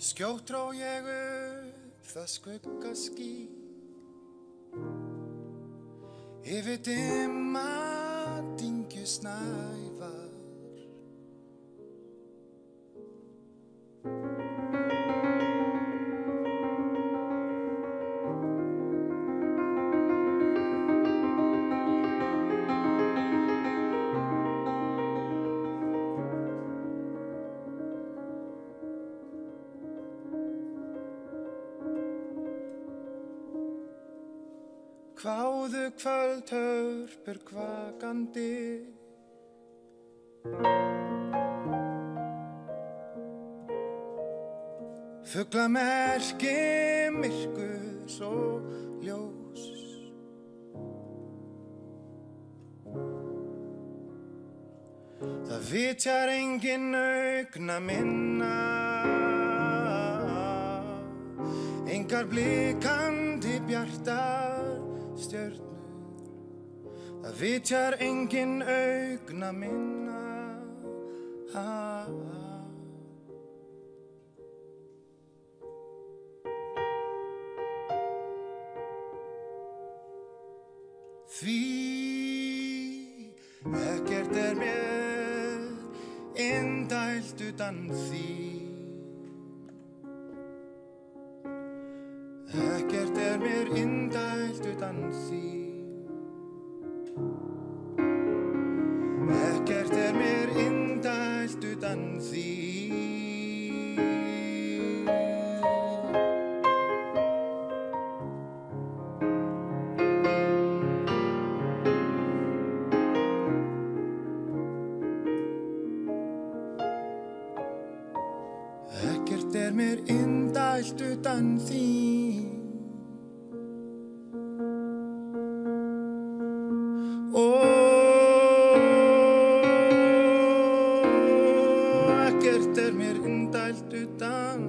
Skjótt dró ég upp það skuggaský yfir dimma dyngjusnævar. Kváðu kvöldhörpur kvakandi Fuglamerki myrkurs og ljós Það vitjar enginn augna minna Engar blikandi bjartar stjörnur Það vitjar enginn augna minna Því ekkert mér indælt utan þín Ekkert mér indælt utan þín Ekkert mér indælt utan þín Ekkert mér indælt utan þín Ekkert mér indælt utan